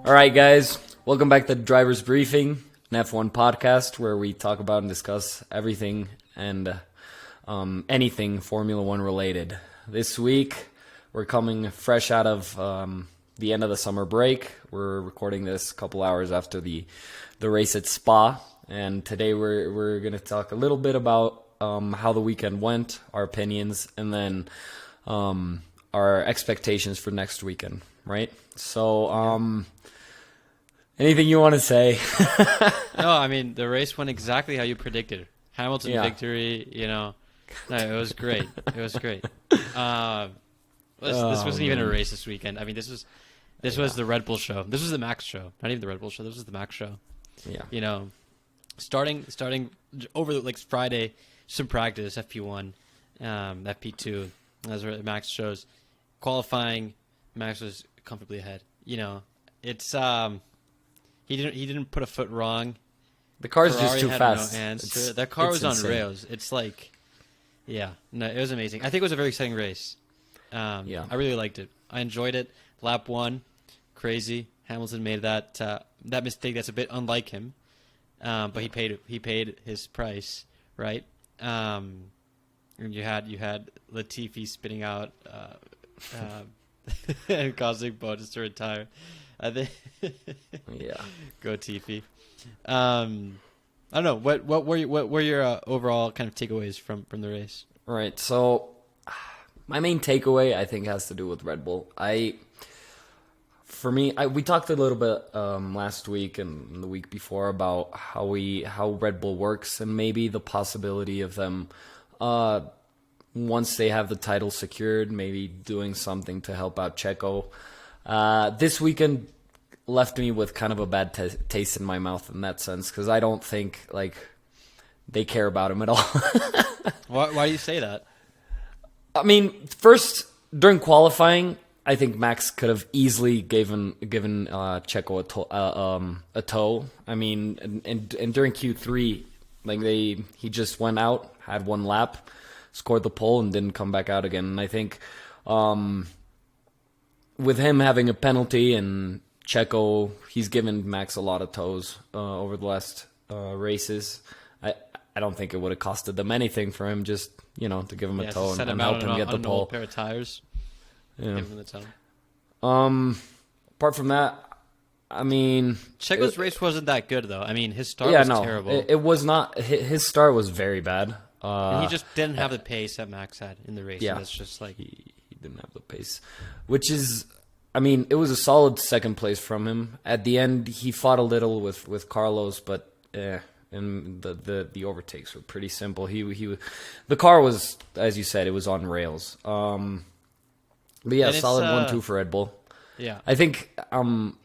All right, guys, welcome back to Driver's Briefing, an F1 podcast where we talk about and discuss everything and anything Formula One related. This week, we're coming fresh out of the end of the summer break. We're recording this a couple hours after the race at Spa, and today we're going to talk a little bit about how the weekend went, our opinions, and then our expectations for next weekend, right? So, anything you want to say? No, I mean, the race went exactly how you predicted. Hamilton victory, No, it was great. It was great. This wasn't even a race this weekend. I mean, this was the Red Bull show. This was the Max show. Not even the Red Bull show. This was the Max show. Yeah. Starting over Friday, some practice, FP1, FP2, as Max shows. Qualifying, Max was comfortably ahead. It's he didn't put a foot wrong. The car's Ferrari just too had fast. No answer. That car was on insane. rails. It's like, it was amazing. I think it was a very exciting race. I really liked it. I enjoyed it. Lap 1, crazy. Hamilton made that mistake that's a bit unlike him, but he paid his price, right? And you had Latifi spitting out and causing Bottas to retire. I think. Go Tiffy. I don't know. What were your overall kind of takeaways from the race? Right. So, my main takeaway I think has to do with Red Bull. We talked a little bit last week and the week before about how Red Bull works and maybe the possibility of them once they have the title secured, maybe doing something to help out Checo. This weekend left me with kind of a bad taste in my mouth in that sense because I don't think they care about him at all. Why do you say that? I mean, first during qualifying, I think Max could have easily given Checo a tow. I mean, and during Q3, he just went out, had one lap, scored the pole, and didn't come back out again. And I think with him having a penalty and Checo, he's given Max a lot of tows over the last races. I don't think it would have costed them anything for him just to give him a tow and help him get the pole. Old pair of tires. Yeah. Give him the tow. Apart from that, I mean, Checo's race wasn't that good though. I mean, his start was terrible. It was not. His start was very bad. And he just didn't have the pace that Max had in the race. Yeah, and it's just like he didn't have the pace, which is. I mean, it was a solid second place from him. At the end, he fought a little with Carlos, but and the overtakes were pretty simple. The car was, as you said, it was on rails. But yeah, solid 1-2 for Red Bull. Yeah, I think I don't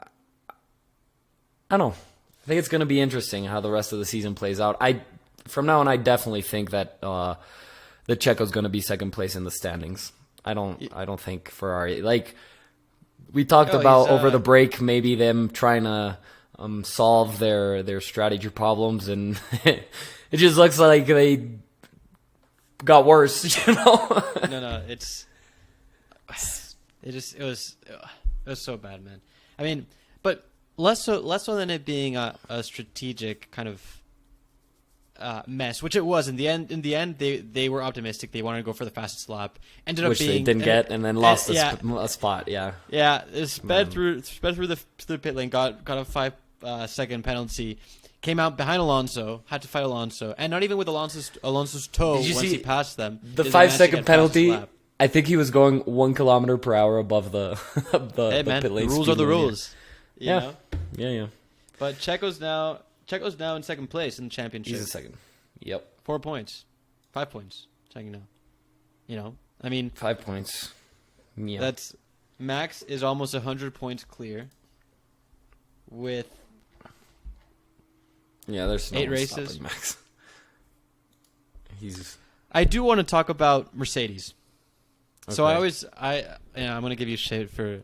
know. I think it's going to be interesting how the rest of the season plays out. From now on, I definitely think that the Checo's going to be second place in the standings. I don't think Ferrari we talked about over the break, maybe them trying to solve their strategy problems, and it just looks like they got worse. No, it was so bad, man. I mean, but less so than it being a strategic kind of mess, which it was in the end. In the end, they were optimistic. They wanted to go for the fastest lap. Which they didn't get, and then lost a spot. Yeah, it sped through the pit lane. Got a 5-second penalty. Came out behind Alonso. Had to fight Alonso, and not even with Alonso's toe once he passed them. The 5-second penalty. I think he was going 1 kilometer per hour above the pit lane. The rules are the rules. Yeah. But Checo's now in second place in the championship. He's in second. Yep. 4 points. 5 points. Checking now. I mean, 5 points. Yeah. That's Max is almost 100 points clear with there's no 8 races. Max. I do want to talk about Mercedes. Okay. So I'm going to give you shit for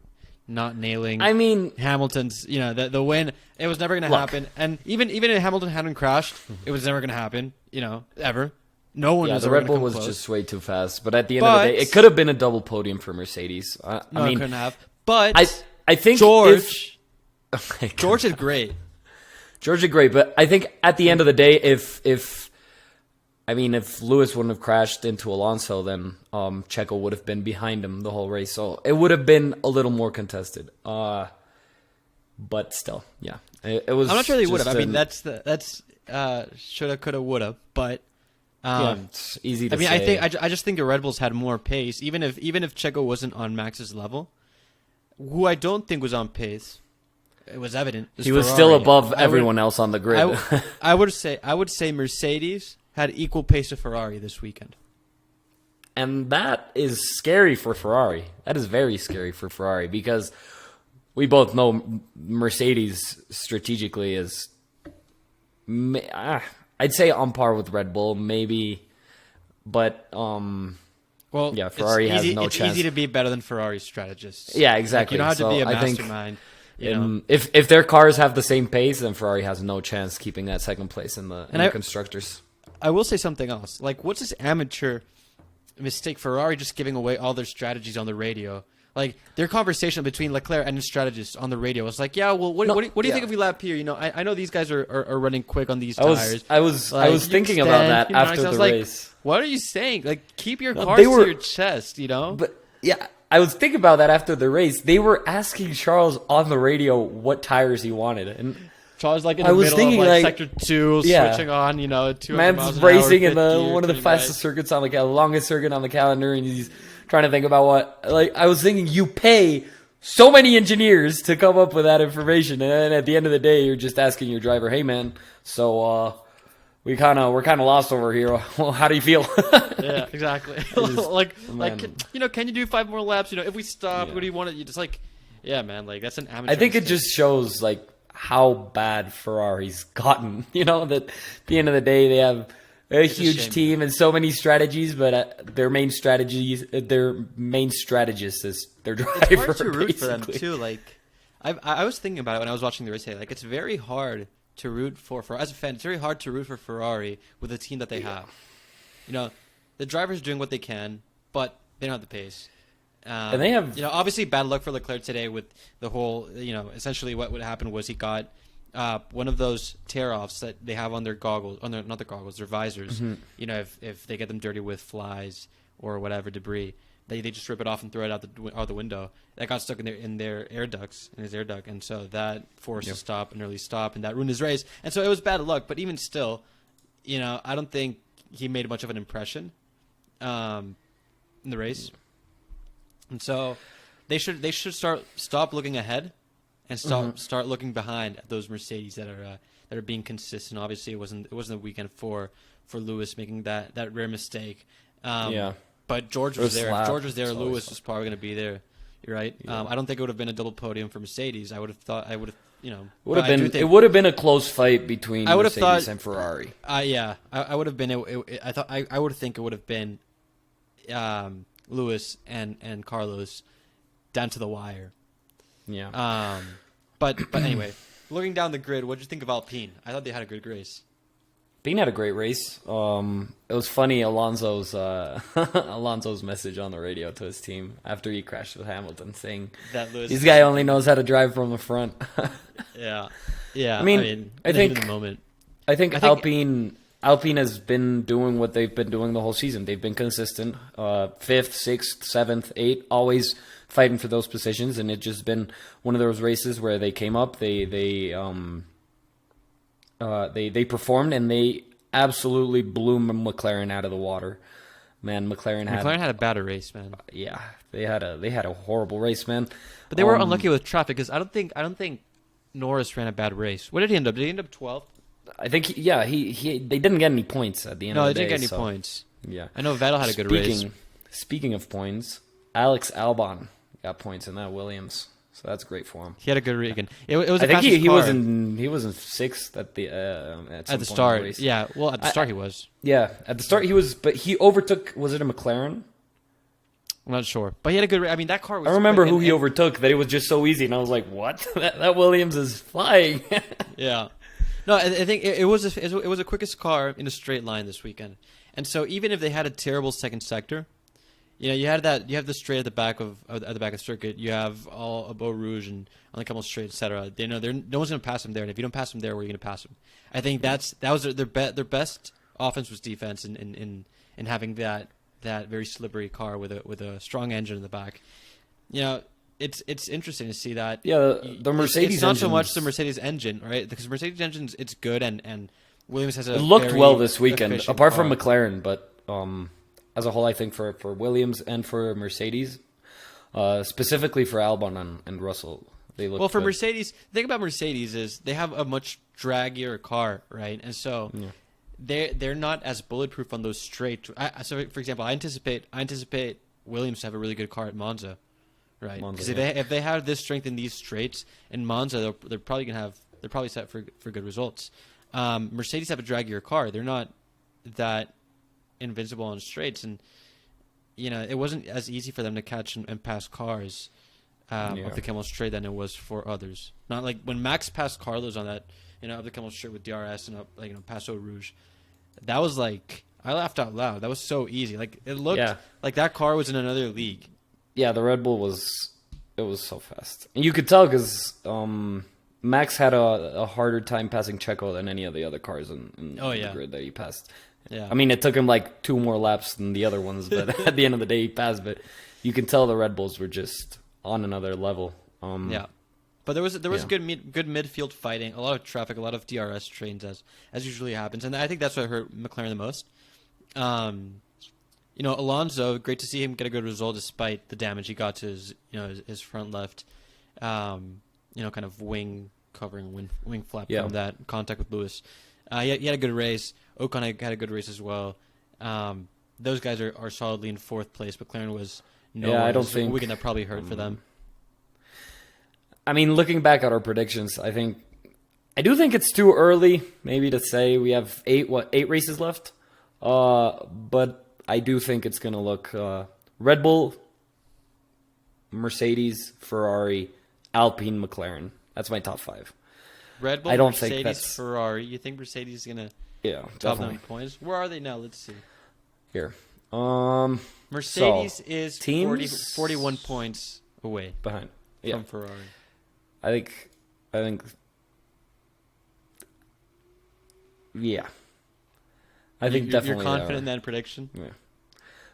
not nailing. I mean, Hamilton's, the win. It was never going to happen. And even if Hamilton hadn't crashed, it was never going to happen. Ever. No one. Yeah, was the Red Bull was close. just way too fast. But at the end of the day, it could have been a double podium for Mercedes. It couldn't have. But I think George George is great. George is great, but I think at the end of the day, if Lewis wouldn't have crashed into Alonso, then Checo would have been behind him the whole race. So it would have been a little more contested. But still, yeah, it was. I'm not sure they would have. I mean, that's shoulda, coulda, woulda. But it's easy to say. I just think the Red Bulls had more pace, even if Checo wasn't on Max's level. Who I don't think was on pace, it was evident. He was still above everyone else on the grid. I would say Mercedes had equal pace to Ferrari this weekend. And that is scary for Ferrari. That is very scary for Ferrari because we both know Mercedes strategically is, I'd say on par with Red Bull, maybe. But, Ferrari has no chance. It's easy to be better than Ferrari strategists. Yeah, exactly. You don't have to be a mastermind. If their cars have the same pace, then Ferrari has no chance keeping that second place in the constructors. I will say something else. Like, what's this amateur mistake? Ferrari just giving away all their strategies on the radio. Like, their conversation between Leclerc and his strategist on the radio was like, yeah, well, what do you think if we lap here? I know these guys are running quick on these tires. I was thinking about that after the race. What are you saying? Like, keep your cars to your chest, But, yeah, I was thinking about that after the race. They were asking Charles on the radio what tires he wanted. And Charles, in the middle of Sector 2, switching on, 200 Man's racing in one of the fastest circuits on the longest circuit on the calendar, and he's trying to think about what. I was thinking, you pay so many engineers to come up with that information, and then at the end of the day, you're just asking your driver, "Hey, man, so we're kind of lost over here. Well, how do you feel?" Yeah, exactly. Can you do 5 more laps? If we stop, what do you want to? You just yeah, man. That's an amateur. I think mistake. It just shows how bad Ferrari's gotten. That at the end of the day, they have a huge team and so many strategies, but their main strategist is their driver. It's hard to root for them too. I was thinking about it when I was watching the race today. It's very hard to root for as a fan. It's very hard to root for Ferrari with the team that they have. The drivers are doing what they can, but they don't have the pace. And they have, obviously bad luck for Leclerc today with the whole, essentially what happened was he got one of those tear-offs that they have on their goggles, not their goggles, their visors. Mm-hmm. If they get them dirty with flies or whatever debris, they just rip it off and throw it out the window. That got stuck in their air ducts, in his air duct, and so that forced an early stop, and that ruined his race. And so it was bad luck, but even still, I don't think he made much of an impression in the race. And so they should stop looking ahead and start looking behind at those Mercedes that are being consistent. Obviously, it wasn't a weekend for Lewis making that rare mistake. But George was there. If George was there, Lewis was probably going to be there. You're right. Yeah. I don't think it would have been a double podium for Mercedes. I would have thought. It would have been a close fight between Mercedes and Ferrari. I would have been. I would think it would have been Lewis and Carlos down to the wire. Yeah. But anyway, looking down the grid, what did you think of Alpine? I thought they had a good race. Alpine had a great race. It was funny, Alonso's message on the radio to his team after he crashed with Hamilton, saying that this guy only knows how to drive from the front. Yeah. I think Alpine has been doing what they've been doing the whole season. They've been consistent, 5th, 6th, 7th, 8th, always fighting for those positions, and it's just been one of those races where they came up, they performed, and they absolutely blew McLaren out of the water. Man, McLaren had a bad race, man. Yeah, they had a horrible race, man. But they were unlucky with traffic because I don't think Norris ran a bad race. What did he end up? Did he end up 12th? I think they didn't get any points at the end of the day. No, they didn't get any points. Yeah. I know Vettel had a good race. Speaking of points, Alex Albon got points in that Williams. So that's great for him. He had a good race. It was I think he was in 6th at the start. Race. Yeah, well, at the start he was. Yeah, at the start he was, but he overtook, was it a McLaren? I'm not sure. But he had a good race. I mean, that car was... I remember who he overtook, that it was just so easy, and I was like, what? that Williams is flying. Yeah. No, I think it was the quickest car in a straight line this weekend. And so even if they had a terrible second sector, You have the straight at the back of circuit. You have all a Beau Rouge and on the couple straight, etc. No one's going to pass them there, and if you don't pass them there, where are you going to pass them? I think that was their best offense was defense, in having that very slippery car with a strong engine in the back. It's interesting to see that. Yeah, the Mercedes. It's not so much the Mercedes engine, right? Because Mercedes engines, it's good, and Williams has a. It looked very well this weekend, apart car. from McLaren, but as a whole, I think for Williams and for Mercedes, specifically for Albon and Russell, they look. Well, for good. Mercedes, the thing about Mercedes is they have a much draggier car, right? And so they're not as bulletproof on those straight. So, for example, I anticipate Williams to have a really good car at Monza. Right, because if they have this strength in these straights in Monza, they're probably set for good results. Mercedes have a draggier car; they're not that invincible on straights, and it wasn't as easy for them to catch and pass cars of the Kemmel Straight than it was for others. Not like when Max passed Carlos on that, up the Kemmel Straight with DRS and up past Eau Rouge. That was like I laughed out loud. That was so easy. Like it looked like that car was in another league. Yeah, the Red Bull was so fast. And you could tell because Max had a harder time passing Checo than any of the other cars in the grid that he passed. Yeah. I mean, it took him like 2 more laps than the other ones, but at the end of the day, he passed. But you can tell the Red Bulls were just on another level. But there was good midfield fighting, a lot of traffic, a lot of DRS trains as usually happens, and I think that's what hurt McLaren the most. Alonso, great to see him get a good result despite the damage he got to his front left, kind of wing covering, wing flap from that contact with Lewis. He had a good race. Ocon had a good race as well. Those guys are solidly in 4th place. McLaren was I don't think weekend that probably hurt for them. I mean, looking back at our predictions, I do think it's too early maybe to say we have 8 races left, but I do think it's going to look Red Bull, Mercedes, Ferrari, Alpine, McLaren. That's my top 5. Red Bull, I don't Mercedes, think that's... Ferrari. You think Mercedes is going to top them points? Where are they now? Let's see. Here. Mercedes is 41 points away behind from Ferrari. I think I think definitely. You're confident in that prediction? Yeah.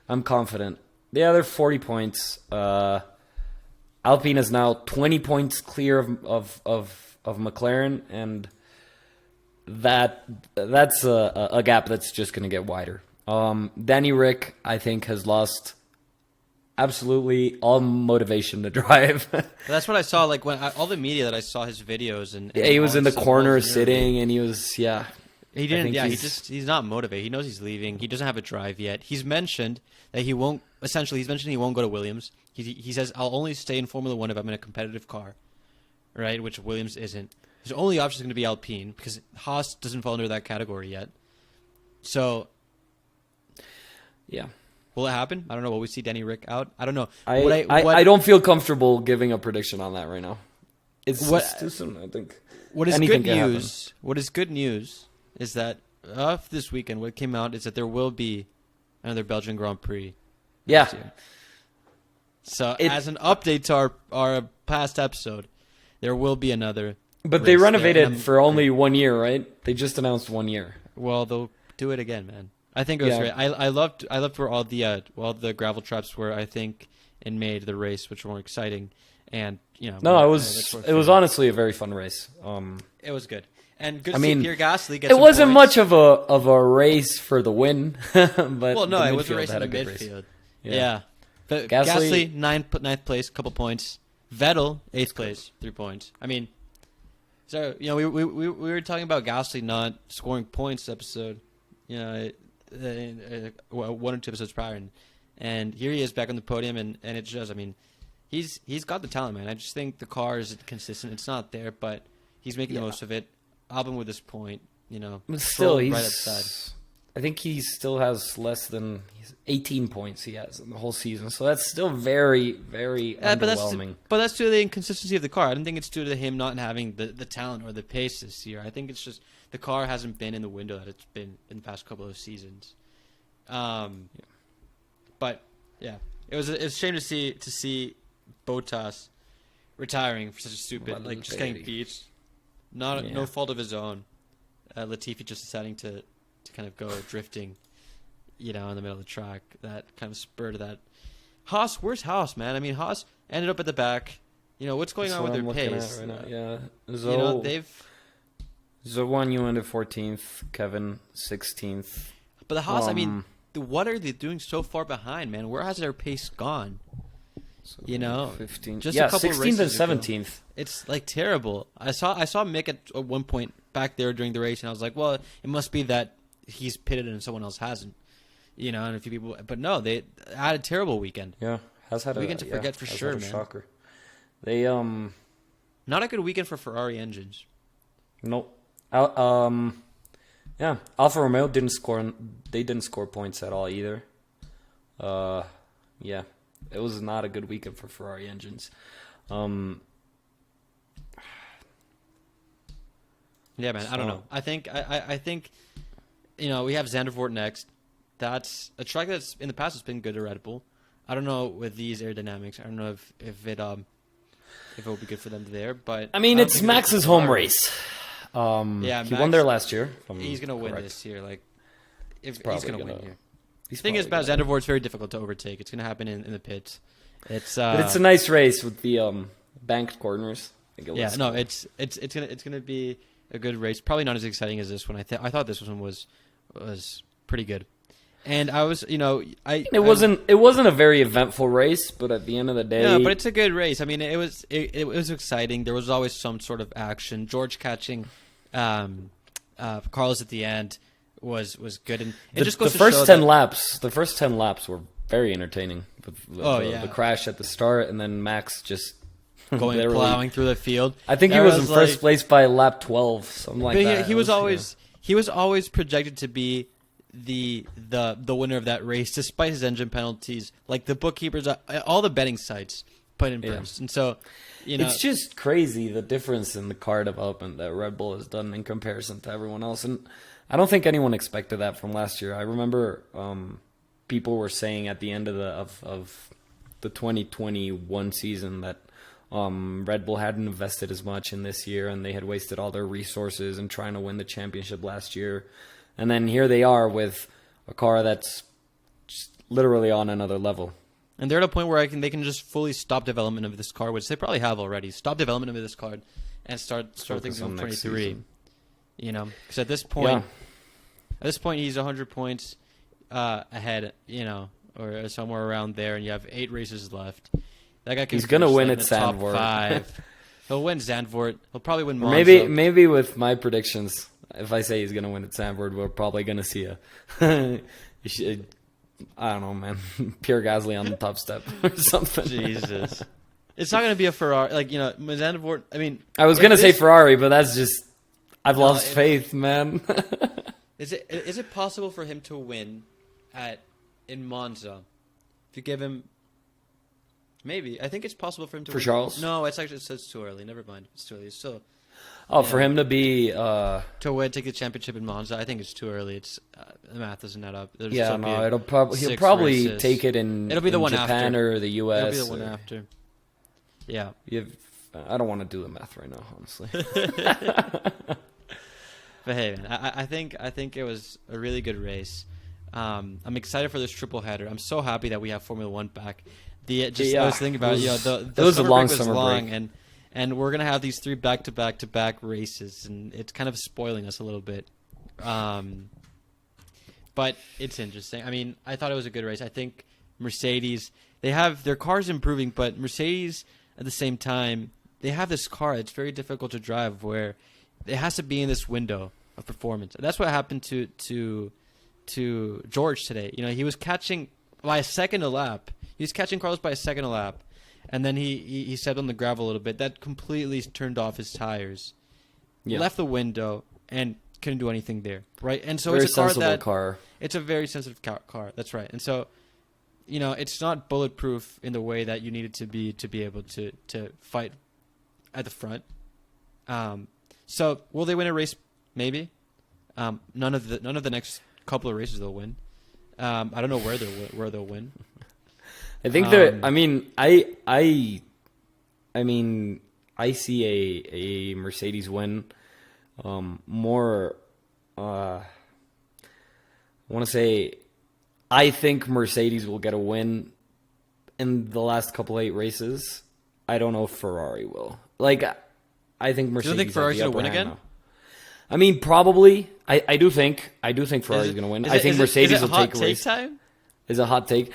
I'm confident. Yeah, they're 40 points. Alpine is now 20 points clear of McLaren, and that's a gap that's just going to get wider. Danny Rick, I think, has lost absolutely all motivation to drive. That's what I saw. Like when all the media that I saw his videos and he was in the corner sitting, and he was He didn't. Yeah, he's not motivated. He knows he's leaving. He doesn't have a drive yet. He's mentioned that he won't. Essentially, he's mentioned he won't go to Williams. He says, "I'll only stay in Formula One if I'm in a competitive car," right? Which Williams isn't. His only option is going to be Alpine because Haas doesn't fall under that category yet. So, yeah, will it happen? I don't know. Will we see Danny Rick out? I don't know. I don't feel comfortable giving a prediction on that right now. It's too soon. I think. What is good news? What is good news? Is that this weekend, what came out is that there will be another Belgian Grand Prix. Yeah. So as an update to our past episode, there will be another. But they renovated for only 1 year, right? They just announced 1 year. Well, they'll do it again, man. I think it was great. I loved where all the gravel traps were. I think and made the race, which were more exciting, and No, it was honestly a very fun race. It was good. And good to see Pierre Gasly get it some wasn't points. much of a race for the win, but it was a race in the midfield. Yeah. But Gasly ninth place, couple points. Vettel 8th place, 3 points. I mean, so we were talking about Gasly not scoring points episode, 1 or 2 episodes prior, and here he is back on the podium, and it shows. I mean, he's got the talent, man. I just think the car isn't consistent. It's not there, but he's making the most of it. Album with this point, But still, right outside. I think he still has less than 18 points he has in the whole season. So that's still very, very underwhelming. But that's due to the inconsistency of the car. I don't think it's due to him not having the talent or the pace this year. I think it's just the car hasn't been in the window that it's been in the past couple of seasons. But yeah, It's a shame to see Bottas retiring for such a stupid, just getting beat. No fault of his own. Latifi just deciding to kind of go drifting, in the middle of the track. That kind of spurred that. Haas, where's Haas, man? I mean, Haas ended up at the back. What's going on with their pace? Right now. Yeah, they've won. You ended 14th. Kevin 16th. But the Haas, what are they doing so far behind, man? Where has their pace gone? 15th. Just a couple 16th and 17th. Ago. It's terrible. I saw Mick at one point back there during the race, and I was like, well, it must be that he's pitted and someone else hasn't. And a few people, but no, they had a terrible weekend. Yeah, has had a weekend to forget for sure, man. Shocker. They not a good weekend for Ferrari engines. Nope. Yeah, Alfa Romeo didn't score. They didn't score points at all either. Yeah, it was not a good weekend for Ferrari engines. Yeah, man. I don't know. I think we have Zandvoort next. That's a track that's in the past has been good to Red Bull. I don't know with these aerodynamics. I don't know if it will be good for them there. But it's Max's home race. Yeah, he won there last year. He's gonna win this year. He's gonna win here. The thing is about Zandvoort, it's very difficult to overtake. It's gonna happen in the pits. But it's a nice race with the banked corners. It's gonna be a good race. Probably not as exciting as this one. I thought this one was pretty good. And I was, it wasn't a very eventful race, but at the end of the day, no, but it's a good race. I mean, it was exciting. There was always some sort of action. George catching Carlos at the end was good, and it just goes the first 10 laps. The first 10 laps were very entertaining. The crash at the start, and then Max just plowing through the field. I think he was in first place by lap 12, something like that. He was always projected to be the winner of that race, despite his engine penalties. Like the bookkeepers, all the betting sites put in first, and so it's just crazy the difference in the car development that Red Bull has done in comparison to everyone else. And I don't think anyone expected that from last year. I remember people were saying at the end of the 2021 season that Red Bull hadn't invested as much in this year, and they had wasted all their resources in trying to win the championship last year. And then here they are with a car that's just literally on another level. And they're at a point where they can just fully stop development of this car, which they probably have already. Stop development of this car and start things in 23. Because at this point, he's 100 points ahead, or somewhere around there, and you have 8 races left. That guy he's gonna win at Zandvoort. 5. He'll win Zandvoort. He'll probably win Monza. Maybe with my predictions. If I say he's going to win at Zandvoort, we're probably going to see I don't know, man. Pierre Gasly on the top step or something. Jesus. It's not going to be a Ferrari. Zandvoort, I was going to say Ferrari, but that's just... I've lost faith, man. Is it possible for him to win in Monza? If you give him... Maybe. I think it's possible for him to win. For Charles? No, it's too early. Never mind. It's too early. It's still... for him to be to win, take the championship in Monza, I think it's too early. It's the math doesn't add up. He'll probably take it it'll be the one Japan after. or the US. It'll be the one after. Yeah. I don't want to do the math right now, honestly. But hey, man, I think it was a really good race. I'm excited for this triple header. I'm so happy that we have Formula One back. I was thinking about it was a long summer break. And we're going to have these 3 back-to-back-to-back races, and it's kind of spoiling us a little bit. But it's interesting. I thought it was a good race. I think Mercedes, their car's improving, but Mercedes, at the same time, they have this car that's very difficult to drive where it has to be in this window of performance. And that's what happened to George today. He was catching by a second a lap. He was catching Carlos by a second a lap. And then he stepped on the gravel a little bit. That completely turned off his tires. Yeah. Left the window and couldn't do anything there, right? And so it's a car. It's a very sensitive car. That's right. And so, it's not bulletproof in the way that you need it to be able to fight at the front. So will they win a race? Maybe. None of the next couple of races they'll win. I don't know where they'll win. I think that I see a Mercedes win more. I want to say I think Mercedes will get a win in the last couple 8 races. I don't know if Ferrari will. Like, I think Mercedes. Do you think Ferrari's going to win again? Now. I mean, probably. I do think Ferrari's going to win. I think Mercedes will take a race. Time? Is a hot take?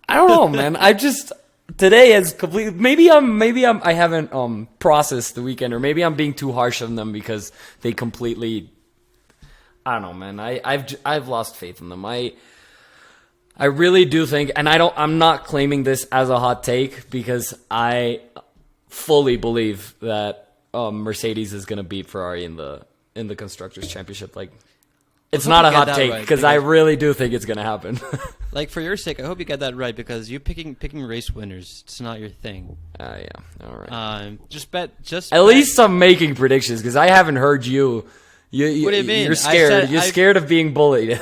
I don't know, man. I just today has completely. Maybe I haven't processed the weekend, or maybe I'm being too harsh on them because they completely. I don't know, man. I've lost faith in them. I really do think, and I'm not claiming this as a hot take because I fully believe that Mercedes is going to beat Ferrari in the Constructors' Championship. Like, it's not a hot take because I really do think it's going to happen. Like, for your sake, I hope you get that right because you picking race winners, it's not your thing. Yeah, all right. At least I'm making predictions because I haven't heard you. What do you mean? You're scared. You're scared of being bullied.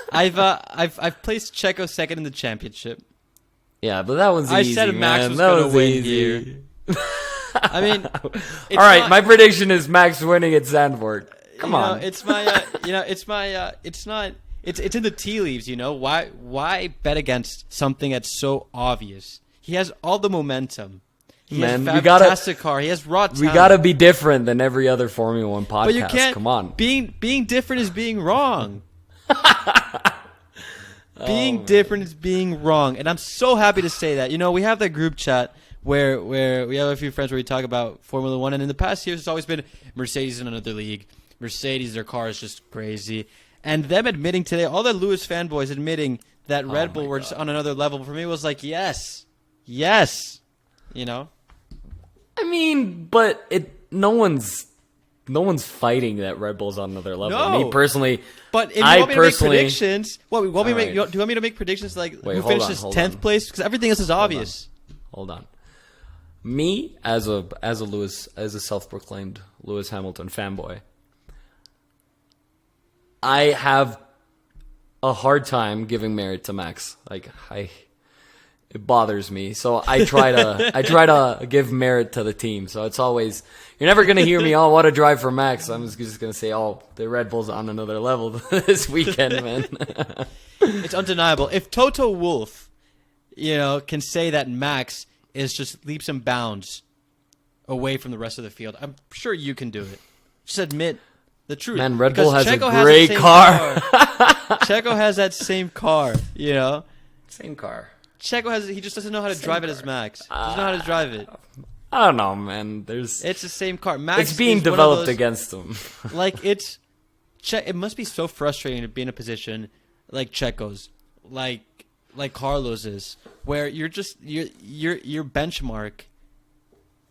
I've placed Checo second in the championship. Yeah, but that one's easy. I said Max was going to win here. I mean, all right. My prediction is Max winning at Zandvoort. Come on. It's my. It's not. It's in the tea leaves. Why bet against something that's so obvious? He has all the momentum. He has a fantastic car. He has raw talent. We gotta be different than every other Formula One podcast. But you can't. Come on. Being different is being wrong. Being different is being wrong, and I'm so happy to say that. We have that group chat where we have a few friends where we talk about Formula One, and in the past years, it's always been Mercedes in another league. Mercedes, their car is just crazy, and them admitting today, all the Lewis fanboys admitting that Red Bull were just on another level. For me, was like yes. I mean, but no one's fighting that Red Bull's on another level. No. Me personally, but if you want me to make predictions, do you want me to make predictions like who finishes 10th place? Because everything else is obvious. Hold on. Me as a self-proclaimed Lewis Hamilton fanboy, I have a hard time giving merit to Max. Like it bothers me. So I try to give merit to the team. So it's always, you're never going to hear me, what a drive for Max. I'm just going to say, the Red Bull's on another level this weekend, man. It's undeniable. If Toto Wolff, can say that Max is just leaps and bounds away from the rest of the field, I'm sure you can do it. Just admit the truth. Man, Red Bull has a great car. Checo has that same car, Same car. Checo he just doesn't know how to drive it as Max. He doesn't know how to drive it. I don't know, man. It's the same car. Max it's being developed against him. Like it must be so frustrating to be in a position like Checo's, like Carlos's, where your benchmark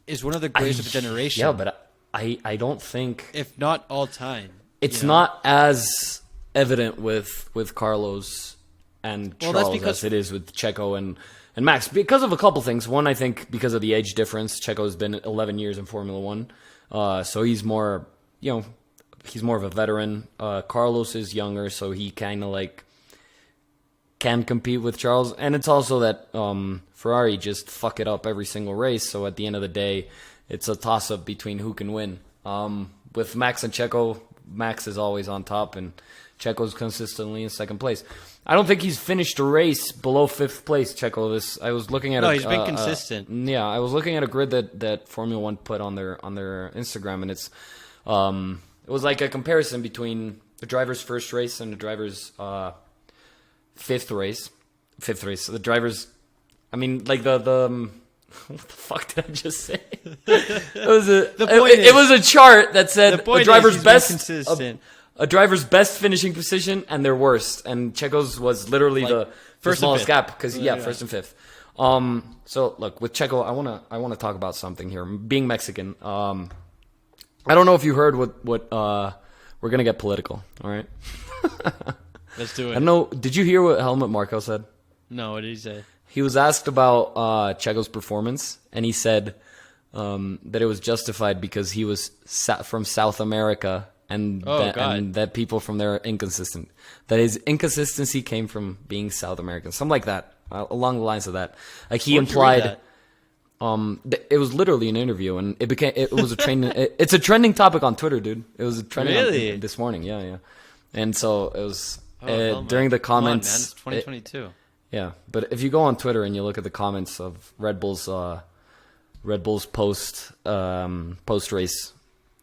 is one of the greatest of a generation. Yeah, but I don't think, if not all time, it's not as evident with Carlos and Charles as it is with Checo and Max, because of a couple things. One, I think because of the age difference. Checo's been 11 years in Formula One, so he's more, he's more of a veteran. Carlos is younger, so he kind of can compete with Charles. And it's also that Ferrari just fuck it up every single race, so at the end of the day, it's a toss-up between who can win. With Max and Checo, Max is always on top, and Checo's consistently in second place. I don't think he's finished a race below 5th place, Checo. I was looking at he's been consistent. I was looking at a grid that Formula One put on their Instagram, and it was like a comparison between the driver's first race and the driver's fifth race. The driver's, I mean, like the what the fuck did I just say? It was a chart that said the driver's best. A driver's best finishing position and their worst, and Checo's was literally the smallest gap because first and fifth. So look, with Checo, I wanna talk about something here. Being Mexican, I don't know if you heard what we're gonna get political. All right, let's do it. I don't know. Did you hear what Helmut Marko said? No, what did he say? He was asked about Checo's performance, and he said that it was justified because he was from South America. And that people from there are inconsistent. That his inconsistency came from being South American. Something like that. along the lines of that. Like he Where'd you read implied. that? It was literally an interview, and it was a trending. It's a trending topic on Twitter, dude. It was a trending this morning. Yeah. And so it was during the comments. Come on, man. It's 2022. Yeah, but if you go on Twitter and you look at the comments of Red Bull's post race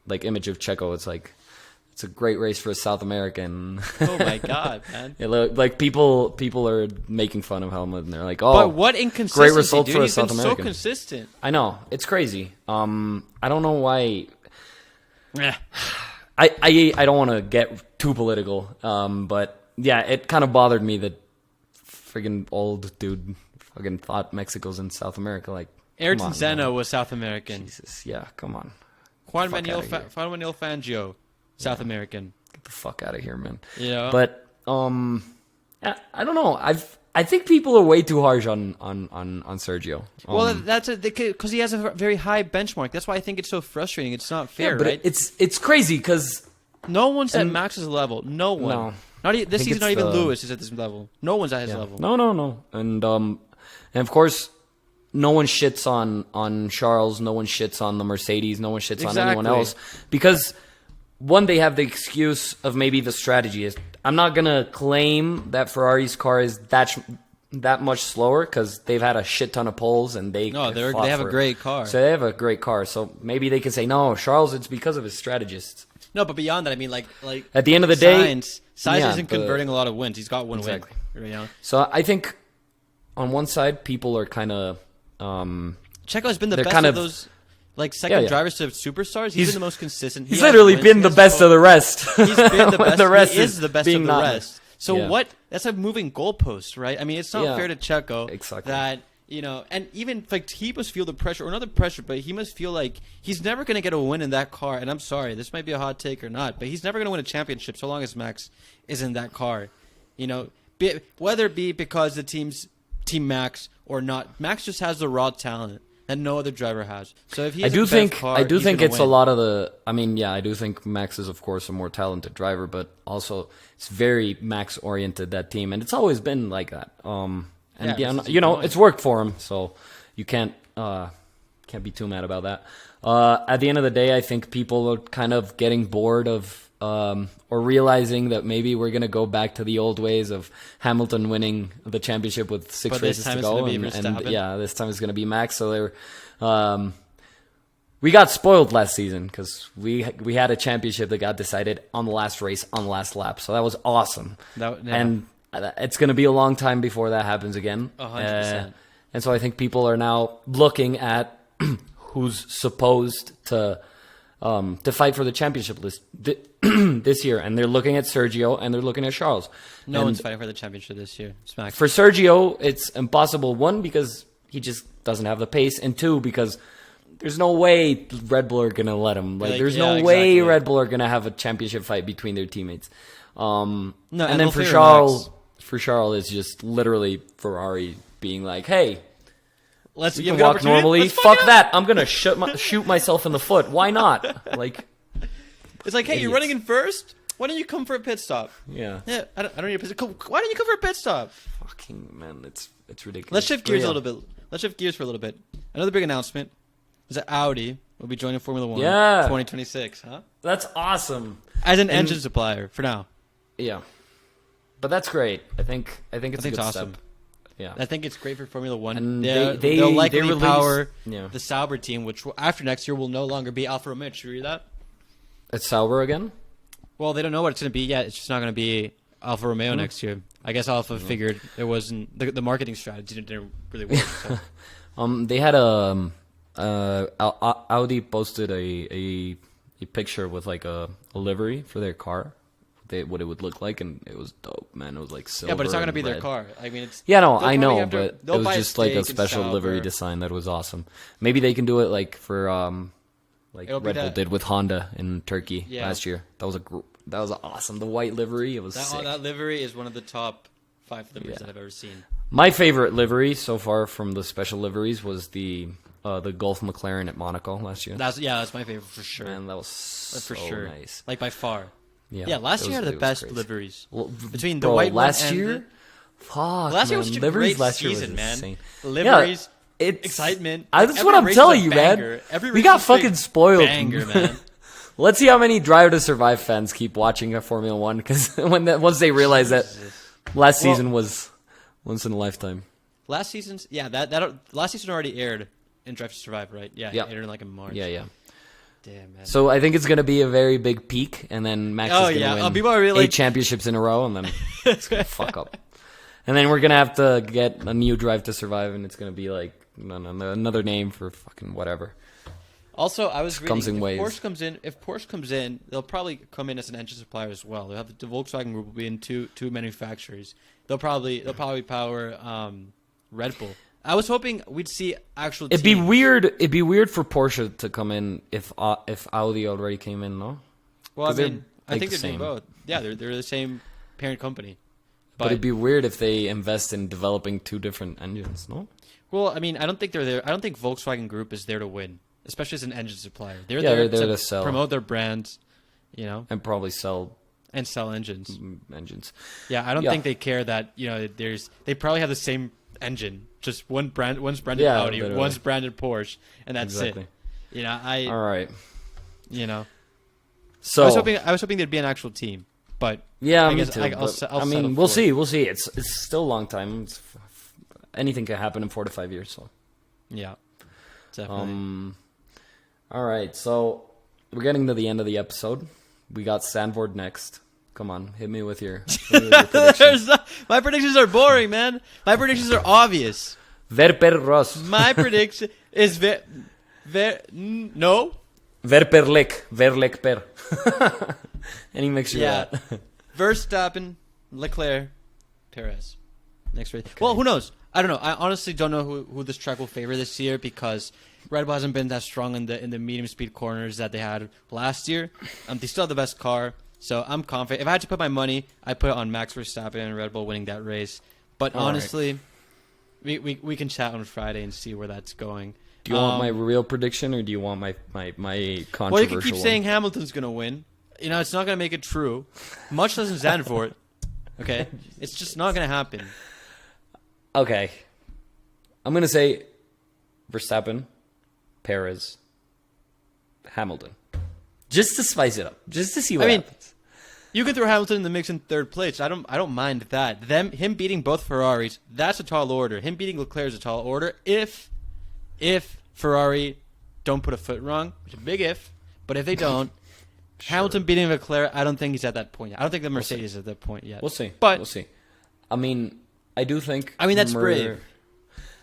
like image of Checo, it's like it's a great race for a South American. Oh my god, man! Like people are making fun of Helmut, and they're like, "Oh, but what inconsistency! Great result dude. for a He's South been American." So consistent. I know, it's crazy. I don't know why. Yeah. I don't want to get too political, but yeah, it kind of bothered me that friggin' old dude fucking thought Mexico's in South America. Like, Ayrton Senna was South American. Jesus, yeah, come on. Juan Manuel Fangio, South American. Get the fuck out of here, man. Yeah. But I don't know. I think people are way too harsh on Sergio. Well, that's because he has a very high benchmark. That's why I think it's so frustrating. It's not fair, but right? It's crazy because no one's at Max's level. No one. No. This season, not even Lewis is at this level. No one's at his level. No. And of course, no one shits on Charles. No one shits on the Mercedes. No one shits on anyone else because one, they have the excuse of maybe the strategy is. I'm not gonna claim that Ferrari's car is that much slower because they've had a shit ton of poles and they have a great car. So they have a great car. So maybe they can say no, Charles. It's because of his strategists. No, but beyond that, I mean, like at the end of the day, Sainz isn't converting a lot of wins. He's got one win. You know? So I think on one side, people are kind of. Checo's been the best of those. Like second drivers to superstars, he's been the most consistent. He's literally been the best of the rest. He's been the best. The rest he is the best of the rest. So what? That's a moving goalpost, right? I mean, it's not fair to Checo that and even like he must feel the pressure, or not the pressure, but he must feel like he's never going to get a win in that car. And I'm sorry, this might be a hot take or not, but he's never going to win a championship so long as Max is in that car. You know, whether it be because the team Max or not, Max just has the raw talent that no other driver has. So if he has I do think it's a lot of the. I mean, yeah, I do think Max is of course a more talented driver, but also it's very Max oriented, that team, and it's always been like that. It's worked for him, so you can't be too mad about that. At the end of the day, I think people are kind of getting bored of or realizing that maybe we're going to go back to the old ways of Hamilton winning the championship with 6 races to go. And this time it's going to be Max. So we got spoiled last season because we had a championship that got decided on the last race, on the last lap. So that was awesome. And it's going to be a long time before that happens again. 100%. And so I think people are now looking at who's supposed to fight for the championship list this year, and they're looking at Sergio and they're looking at Charles. No one's fighting for the championship this year. For Sergio, it's impossible. One, because he just doesn't have the pace, and two, because there's no way Red Bull are gonna let him. There's no way Red Bull are gonna have a championship fight between their teammates. And then for Charles, it's just literally Ferrari being like, "Hey, let's you can walk normally. Fuck that! I'm gonna shoot myself in the foot. Why not?" Like, it's like, "Hey, you're running in first. Why don't you come for a pit stop?" Yeah. I don't need a pit stop. Why don't you come for a pit stop? Fucking man, it's ridiculous. Let's shift gears a little bit. Another big announcement is that Audi will be joining Formula 1 2026. Huh? That's awesome. As an engine supplier for now. Yeah, but that's great. I think it's a good awesome. step. Yeah, I think it's great for Formula 1. And they'll likely power the Sauber team, which after next year will no longer be Alfa Romeo. Did you read that? It's Sauber again? Well, they don't know what it's going to be yet. It's just not going to be Alfa Romeo next year. I guess Alfa figured it wasn't the marketing strategy didn't really work. So. They had Audi posted a picture with like a livery for their car. What it would look like, and it was dope, man. It was like silver. Yeah, but it's not going to be red. their car. I mean, it's I know, but it was just like a special livery design that was awesome. Maybe they can do it like for like Red Bull did with Honda in Turkey last year. That was awesome. The white livery, it was sick. That livery is one of the top 5 liveries that I've ever seen. My favorite livery so far from the special liveries was the Gulf McLaren at Monaco last year. That's my favorite for sure. Man, that was so nice. Like by far. Yeah, last year had the best liveries. Well, between the white last one and year, Fuck, Last year man. was such a Liveries great last year season, was man. insane. Liveries, It's excitement. That's Every what I'm race telling is a you, banger. man. Every We race got is a big fucking spoiled. banger, man. Let's see how many Drive to Survive fans keep watching Formula One, because once they realize that last season was once in a lifetime. Last season's last season already aired in Drive to Survive, right? Yeah, Yeah. it aired like in March. Yeah. Damn, man. So I think it's gonna be a very big peak, and then Max is gonna win people are really 8 championships in a row, and then it's gonna fuck up. And then we're gonna have to get a new Drive to Survive, and it's gonna be like another name for fucking whatever. Also, I was reading, if Porsche comes in, they'll probably come in as an engine supplier as well. They'll have the Volkswagen Group will be in two manufacturers. They'll probably power Red Bull. I was hoping we'd see actual. It'd be weird for Porsche to come in if Audi already came in, no? Well, I mean, I like think the they're doing same. both. Yeah, they're the same parent company. But it'd be weird if they invest in developing 2 different engines, no? Well, I mean, I don't think they're there. I don't think Volkswagen Group is there to win, especially as an engine supplier. They're there there to sell, promote their brands, and probably sell engines. Engines. Yeah, I don't think they care that they probably have the same engine, just one's branded Audi, literally. one's branded Porsche, and that's Exactly. it. All right. So I was hoping there'd be an actual team, but yeah, I me guess too. I'll We'll see. It's still a long time. Anything can happen in 4 to 5 years. So yeah, definitely. All right, so we're getting to the end of the episode. We got Zandvoort next. Come on, hit me with your predictions. My predictions are boring, man. My predictions are obvious. Ver per Ross. My prediction is no. Ver per lek. Ver lek per. Any mixture of that. Verstappen, Leclerc, Perez. Next race. Okay. Well, who knows? I don't know. I honestly don't know who this track will favor this year, because Red Bull hasn't been that strong in the medium speed corners that they had last year. They still have the best car, so I'm confident. If I had to put my money, I'd put it on Max Verstappen and Red Bull winning that race. But honestly, we can chat on Friday and see where that's going. Do you want my real prediction, or do you want my controversial Well, you can keep one? saying Hamilton's going to win. It's not going to make it true. Much less in Zandvoort. Okay? It's just not going to happen. Okay. I'm going to say Verstappen, Perez, Hamilton. Just to spice it up. Just to see what happens. You can throw Hamilton in the mix in 3rd place. I don't mind that. Him beating both Ferraris, that's a tall order. Him beating Leclerc is a tall order. If Ferrari don't put a foot wrong, which is a big if, but if they don't, sure. Hamilton beating Leclerc, I don't think he's at that point yet. I don't think the Mercedes is at that point yet. We'll see. But we'll see. I mean, I do think. I mean, that's brave.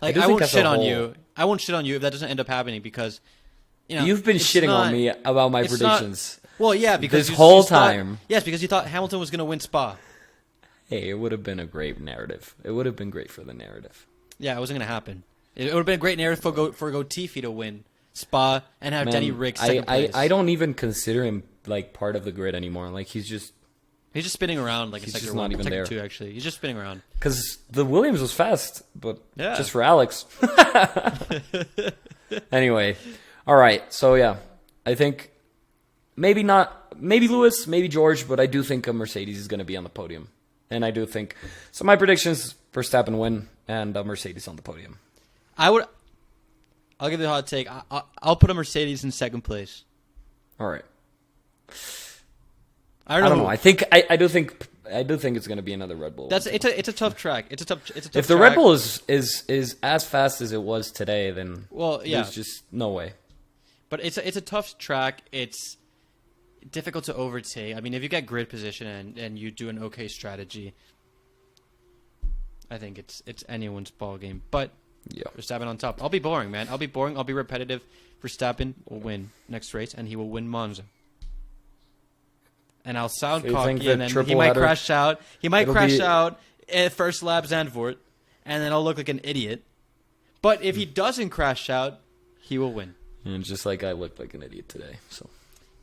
Like, I won't shit on you. I won't shit on you if that doesn't end up happening, because you've been shitting on me about my predictions. Well, yeah, because this whole time. Yes, because you thought Hamilton was going to win Spa. Hey, it would have been a great narrative. It would have been great for the narrative. Yeah, it wasn't going to happen. It would have been a great narrative for Latifi to win Spa and have Denny Rick second place. I don't even consider him like part of the grid anymore. Like he's just spinning around like he's a sector just not even there. 2, actually. He's just spinning around. Because the Williams was fast, but just for Alex. Anyway, all right. So yeah, I think maybe Lewis, maybe George, but I do think a Mercedes is going to be on the podium, and I do think so. My predictions: Verstappen win and a Mercedes on the podium. I'll give you a hot take. I'll put a Mercedes in 2nd place. All right. I don't know. I do think it's going to be another Red Bull. It's a tough track. It's a tough if the Red Bull is as fast as it was today, then there's just no way. But it's a tough track. It's difficult to overtake. I mean, if you get grid position and you do an okay strategy, I think it's anyone's ball game. But Verstappen on top. I'll be boring, man. I'll be boring. I'll be repetitive. Verstappen will win next race, and he will win Monza. And I'll sound cocky, and then he might crash out. He might crash out at first lap Zandvoort, and then I'll look like an idiot. But if he doesn't crash out, he will win. And just like I looked like an idiot today. So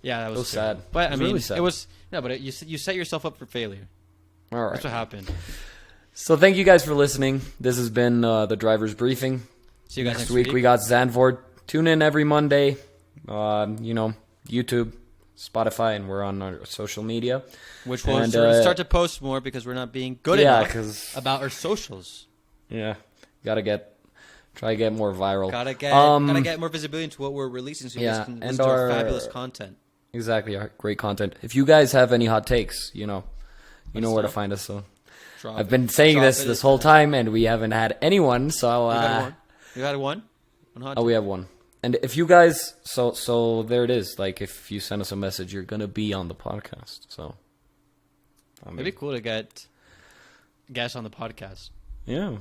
yeah, that was sad. But I mean, really sad. It was but you set yourself up for failure. All right, that's what happened. So thank you guys for listening. This has been the Driver's Briefing. See you guys next week. We got Zandvoort. Tune in every Monday. YouTube, Spotify, and we're on our social media. Which we'll start to post more because we're not being good enough about our socials. Yeah, try to get more viral. Gotta get more visibility into what we're releasing so you guys can listen to our fabulous content. Exactly, our great content. If you guys have any hot takes, you know where to find us. So I've been saying this whole time, and we haven't had anyone. So you had one? We have one. And if you guys, so there it is. Like, if you send us a message, you're gonna be on the podcast. So it'd be cool to get guests on the podcast. Yeah,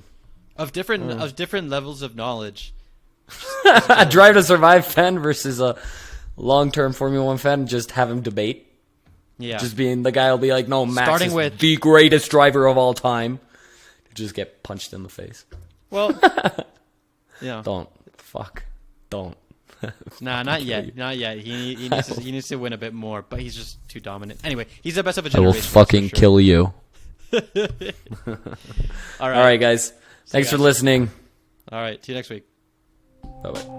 of different levels of knowledge. A Drive to Survive fan versus a long-term Formula One fan. Just have him debate. Yeah, just being the guy will be like, no, Max is the greatest driver of all time. Just get punched in the face. Well, yeah. Don't. Nah, not yet. Not yet. He needs to win a bit more, but he's just too dominant. Anyway, he's the best of a generation. I will fucking kill you. All right, guys. Thanks for listening. All right. See you next week. Bye-bye.